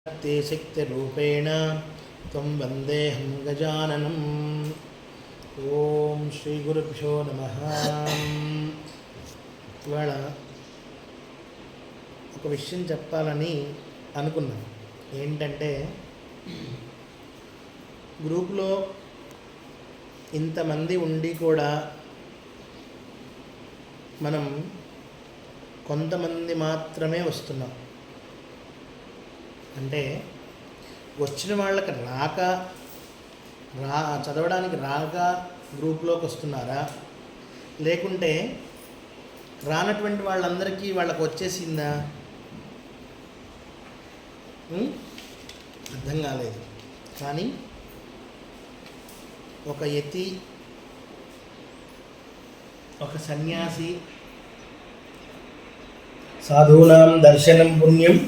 ते शक्तिरूपेण त्वं वन्देऽहं गजाननम्। ఓం శ్రీ గురుభ్యో నమః. ఇవాళ ఒక విషయం చెప్పాలని అనుకున్నాను. ఏంటంటే, గ్రూపులో ఇంతమంది ఉండి కూడా మనం కొంతమంది మాత్రమే వస్తున్నాం. అంటే వచ్చిన వాళ్ళకి చదవడానికి రాక గ్రూప్లోకి వస్తున్నారా, లేకుంటే రానటువంటి వాళ్ళందరికీ వాళ్ళకి వచ్చేసిందా? అర్థం కాలేదు. కానీ ఒక యతి, ఒక సన్యాసి, సాధూనాం దర్శనం పుణ్యం,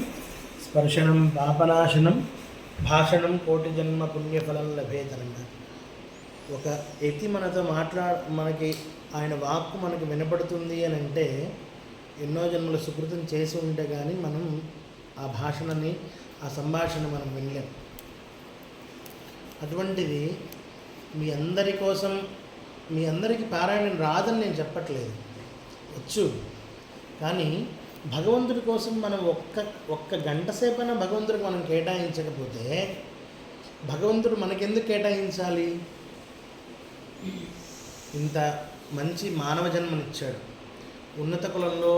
స్పర్శనం పాపనాశనం, భాషణం కోటి జన్మ పుణ్యఫలం లభేతనన్నారు. ఒక యతి మనతో మనకి ఆయన వాక్కు మనకు వినపడుతుంది అని అంటే ఎన్నో జన్మల సుకృతం చేసి ఉంటే కానీ మనం ఆ భాషణని, ఆ సంభాషణ మనం వినలేం. అటువంటిది మీ అందరి కోసం, మీ అందరికీ పారాయణం రాదని నేను చెప్పట్లేదు, వచ్చు. కానీ భగవంతుడి కోసం మనం ఒక్క గంట సేపైనా భగవంతుడికి మనం కేటాయించకపోతే భగవంతుడు మనకెందుకు కేటాయించాలి? ఇంత మంచి మానవ జన్మనిచ్చాడు, ఉన్నత కులంలో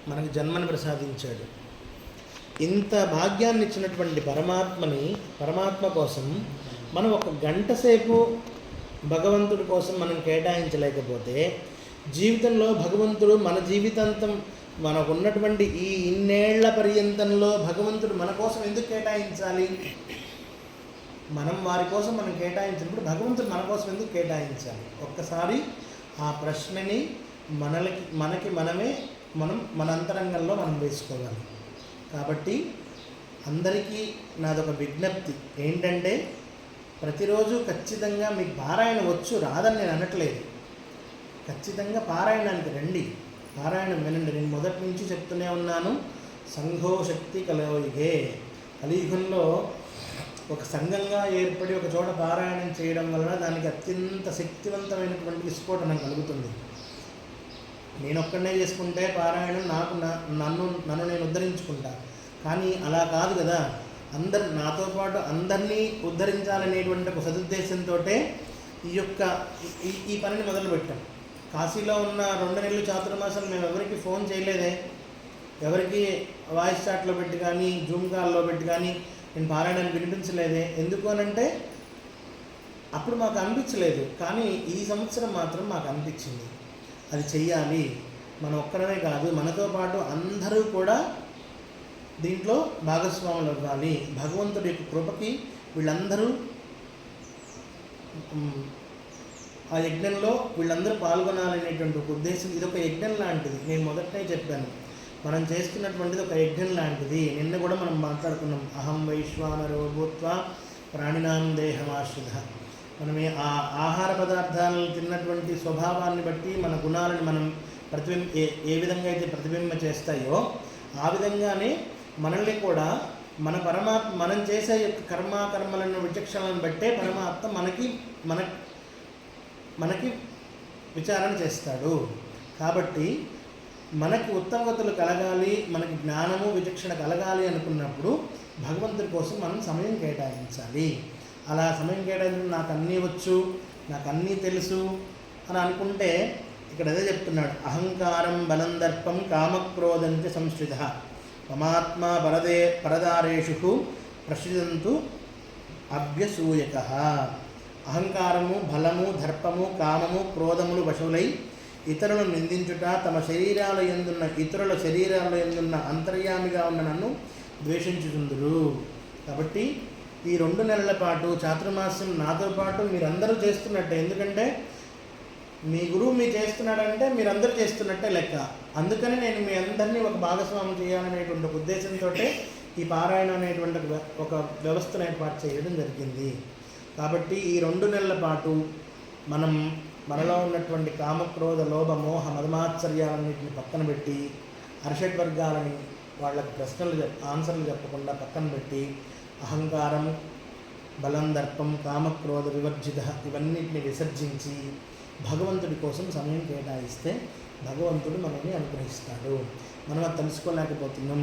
మనకి జన్మని ప్రసాదించాడు. ఇంత భాగ్యాన్ని ఇచ్చినటువంటి పరమాత్మ కోసం మనం ఒక గంట సేపు భగవంతుడి కోసం మనం కేటాయించలేకపోతే జీవితంలో భగవంతుడు మన జీవితాంతం మనకు ఉన్నటువంటి ఈ ఇన్నేళ్ల పర్యంతంలో భగవంతుడు మన కోసం ఎందుకు కేటాయించాలి? మనం వారి కోసం మనం కేటాయించినప్పుడు భగవంతుడు మన కోసం ఎందుకు కేటాయించాలి? ఒక్కసారి ఆ ప్రశ్నని మనం మన అంతరంగంలో మనం వేసుకోవాలి. కాబట్టి అందరికీ నాదొక విజ్ఞప్తి ఏంటంటే, ప్రతిరోజు ఖచ్చితంగా మీకు పారాయణ వచ్చు, రాదని నేను అనట్లేదు. ఖచ్చితంగా పారాయణానికి రండి, పారాయణం వినండి. నేను మొదటి నుంచి చెప్తూనే ఉన్నాను, సంఘో శక్తి కలయుగే. కలియుగంలో ఒక సంఘంగా ఏర్పడి ఒక చోట పారాయణం చేయడం వలన దానికి అత్యంత శక్తివంతమైనటువంటి విస్ఫోటనం కలుగుతుంది. నేను ఒక్కడనే చేసుకుంటే పారాయణం నన్ను నేను ఉద్ధరించుకుంటా. కానీ అలా కాదు కదా, నాతో పాటు అందరినీ ఉద్ధరించాలనేటువంటి ఒక సదుద్దేశంతో ఈ పనిని మొదలుపెట్టాం. కాశీలో ఉన్న 2 నెలలు చాతుర్మాసం మేము ఎవరికి ఫోన్ చేయలేదే, ఎవరికి వాయిస్ చాట్లో పెట్టి కానీ జూమ్ కాల్లో పెట్టి కానీ నేను పారాయణాన్ని వినిపించలేదే. ఎందుకు అనంటే అప్పుడు మాకు అనిపించలేదు. కానీ ఈ సంవత్సరం మాత్రం మాకు అనిపించింది, అది చెయ్యాలి. మనం ఒక్కడమే కాదు, మనతో పాటు అందరూ కూడా దీంట్లో భాగస్వాములు అవ్వాలి. భగవంతుడి యొక్క కృపకి వీళ్ళందరూ ఆ యజ్ఞంలో వీళ్ళందరూ పాల్గొనాలనేటువంటి ఒక ఉద్దేశం. ఇది ఒక యజ్ఞం లాంటిది. నేను మొదటనే చెప్పాను, మనం చేస్తున్నటువంటిది ఒక యజ్ఞం లాంటిది. నిన్న కూడా మనం మాట్లాడుకున్నాం, అహం వైశ్వానరో భూత్వా ప్రాణినాం దేహమాశ్రిత. మనం ఆ ఆహార పదార్థాలను తిన్నటువంటి స్వభావాన్ని బట్టి మన గుణాలను మనం ఏ విధంగా అయితే ప్రతిబింబ చేస్తాయో ఆ విధంగానే మనల్ని కూడా మనం చేసే యొక్క కర్మలను విచక్షణలను బట్టే పరమాత్మ మనకి విచారణ చేస్తాడు. కాబట్టి మనకి ఉత్తమగతులు కలగాలి, మనకి జ్ఞానము విచక్షణ కలగాలి అనుకున్నప్పుడు భగవంతుడి కోసం మనం సమయం కేటాయించాలి. అలా సమయం కేటాయించడం నాకు అన్నీ వచ్చు, నాకు అన్నీ తెలుసు అని అనుకుంటే ఇక్కడ అదే చెప్తున్నాడు, అహంకారం బలం దర్పం కామక్రోధంచ సంశ్రిత మమాత్మ పరదారేషు ప్రసిద్ధంతు అభ్యసూయక. అహంకారము, బలము, దర్పము, కామము, క్రోధములు వశులై ఇతరులను నిందించుట, తమ ఇతరుల శరీరాల యందున్న అంతర్యామిగా ఉన్న నన్ను ద్వేషించుచుందురు. కాబట్టి ఈ 2 నెలల పాటు చాతుర్మాస్యం నాతో పాటు మీరందరూ చేస్తున్నట్టే. ఎందుకంటే మీ గురువు మీరు చేస్తున్నాడంటే మీరందరూ చేస్తున్నట్టే లెక్క. అందుకని నేను మీ అందరినీ ఒక భాగస్వామ్యం చేయాలనేటువంటి ఒక ఉద్దేశంతో ఈ పారాయణం అనేటువంటి ఒక వ్యవస్థను ఏర్పాటు చేయడం జరిగింది. కాబట్టి ఈ 2 నెలల పాటు మనలో ఉన్నటువంటి కామక్రోధ లోభ మోహ మదమాత్సర్యాలన్నింటిని పక్కన పెట్టి, అరిషడ్ వర్గాలని వాళ్ళకి ఆన్సర్లు చెప్పకుండా పక్కన పెట్టి అహంకారం, బలం, దర్పం, కామక్రోధ వివర్జిత ఇవన్నిటిని విసర్జించి భగవంతుడి కోసం సమయం కేటాయిస్తే భగవంతుడు మనల్ని అనుగ్రహిస్తాడు. మనం అది తెలుసుకోలేకపోతున్నాం.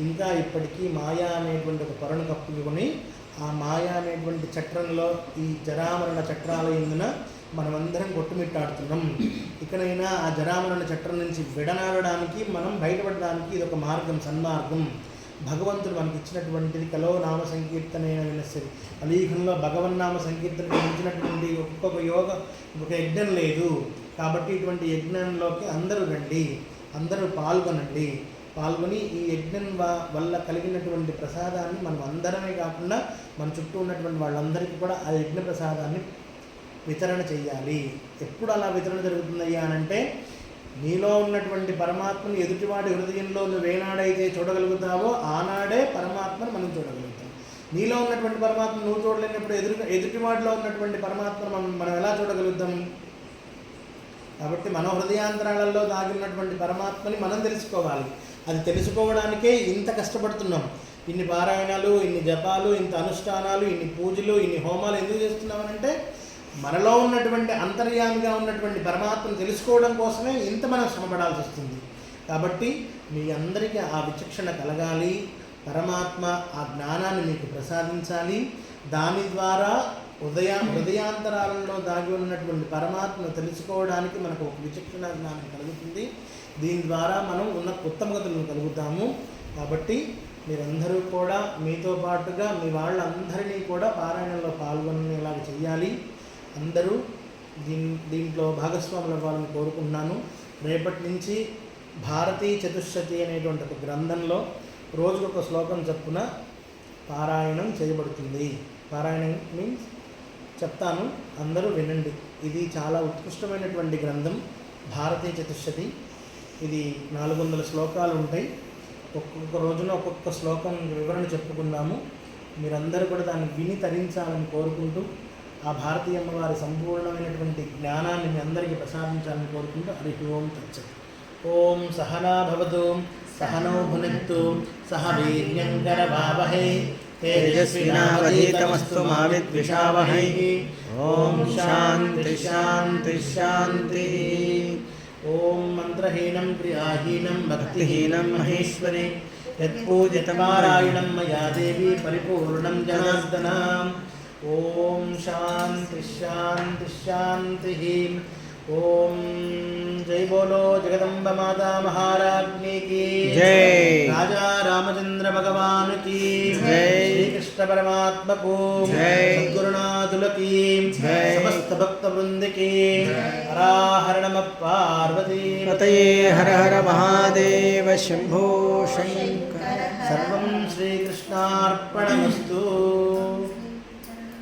ఇంకా ఇప్పటికీ మాయా అనేటువంటి ఒక పొరను కప్పుకొని ఆ మాయా అనేటువంటి చక్రంలో ఈ జరామరణ చక్రాల ఎందున మనమందరం కొట్టుమిట్టాడుతున్నాం. ఇకనైనా ఆ జరామరణ చక్రం నుంచి విడనాడడానికి, మనం బయటపడడానికి ఇది ఒక మార్గం, సన్మార్గం. భగవంతుడు మనకి ఇచ్చినటువంటిది కలో నామ సంకీర్తనైన వినస్సరి. అలీఘంలో భగవన్నామ సంకీర్తన మించినటువంటి ఒక్కొక్క ఒక యజ్ఞం లేదు. కాబట్టి ఇటువంటి యజ్ఞంలోకి అందరూ రండి, అందరూ పాల్గొని ఈ యజ్ఞం వల్ల కలిగినటువంటి ప్రసాదాన్ని మనం అందరమే కాకుండా మన చుట్టూ ఉన్నటువంటి వాళ్ళందరికీ కూడా ఆ యజ్ఞ ప్రసాదాన్ని వితరణ చెయ్యాలి. ఎప్పుడు అలా వితరణ జరుగుతుందయ్యా అనంటే, నీలో ఉన్నటువంటి పరమాత్మను ఎదుటివాడి హృదయంలో నువ్వు ఏనాడైతే చూడగలుగుతావో ఆనాడే పరమాత్మను మనం చూడగలుగుతాం. నీలో ఉన్నటువంటి పరమాత్మ నువ్వు చూడలేనప్పుడు ఎదుటివాడిలో ఉన్నటువంటి పరమాత్మను మనం ఎలా చూడగలుగుతాం? కాబట్టి మన హృదయాంతరాలలో దాగి ఉన్నటువంటి పరమాత్మని మనం తెలుసుకోవాలి. అది తెలుసుకోవడానికే ఇంత కష్టపడుతున్నాం. ఇన్ని పారాయణాలు, ఇన్ని జపాలు, ఇంత అనుష్ఠానాలు, ఇన్ని పూజలు, ఇన్ని హోమాలు ఎందుకు చేస్తున్నామనంటే మనలో ఉన్నటువంటి అంతర్యామిగా ఉన్నటువంటి పరమాత్మను తెలుసుకోవడం కోసమే ఇంత మనం శ్రమపడాల్సి వస్తుంది. కాబట్టి మీ అందరికీ ఆ విచక్షణ కలగాలి. పరమాత్మ ఆ జ్ఞానాన్ని మీకు ప్రసాదించాలి. దాని ద్వారా హృదయాంతరాలలో దాగి ఉన్నటువంటి పరమాత్మను తెలుసుకోవడానికి మనకు ఒక విచక్షణ జ్ఞానం కలుగుతుంది. దీని ద్వారా మనం ఉన్న ఉత్తమగతులను కలుగుతాము. కాబట్టి మీరందరూ కూడా మీతో పాటుగా మీ వాళ్ళందరినీ కూడా పారాయణంలో పాల్గొనేలాగా చెయ్యాలి. అందరూ దీంట్లో భాగస్వాములు అవ్వాలని కోరుకుంటున్నాను. రేపటి నుంచి భారతీ చతుశ్శతి అనేటువంటి ఒక గ్రంథంలో రోజుకొక శ్లోకం చొప్పున పారాయణం చేయబడుతుంది. పారాయణం మీన్స్ చెప్తాను, అందరూ వినండి. ఇది చాలా ఉత్కృష్టమైనటువంటి గ్రంథం భారతీ చతుశ్శతి. ఇది 400 శ్లోకాలు ఉంటాయి. ఒక్కొక్క రోజున ఒక్కొక్క శ్లోకం వివరణ చెప్పుకున్నాము. మీరందరూ కూడా దాన్ని విని తరించాలని కోరుకుంటూ, ఆ భారతీయ అమ్మవారి సంపూర్ణమైనటువంటి జ్ఞానాన్ని మీ అందరికీ ప్రసాదించాలని కోరుకుంటూ హరి ఓం తత్సత్. ఓం సహనా భవతు సహనౌ భునక్తు సహ వీర్యంకరవావహై తేజస్వినావధీతమస్తు మా విద్విషావహై. ఓం శాంతి శాంతి శాంతి. ఓం మంత్రహీనం క్రియాహీనం భక్తిహీనం మహేశ్వరి యత్పూజితపారాయణం మయా దేవి పరిపూర్ణం జనార్దన. ఓం శాంతి శాంతి శాంతి. ఓం జై బోలో జగదంబ మాతా మహారాజ్ఞి की जय, राजा रामचंद्र भगवान की जय, श्री कृष्ण परमात्मा को जय, सद्गुरुनाथुल की जय, समस्त भक्त वृंद की हर हर नमः पार्वती पतये हर हर महादेव शंभो शंकर. सर्वं श्री कृष्णार्पणमस्तु.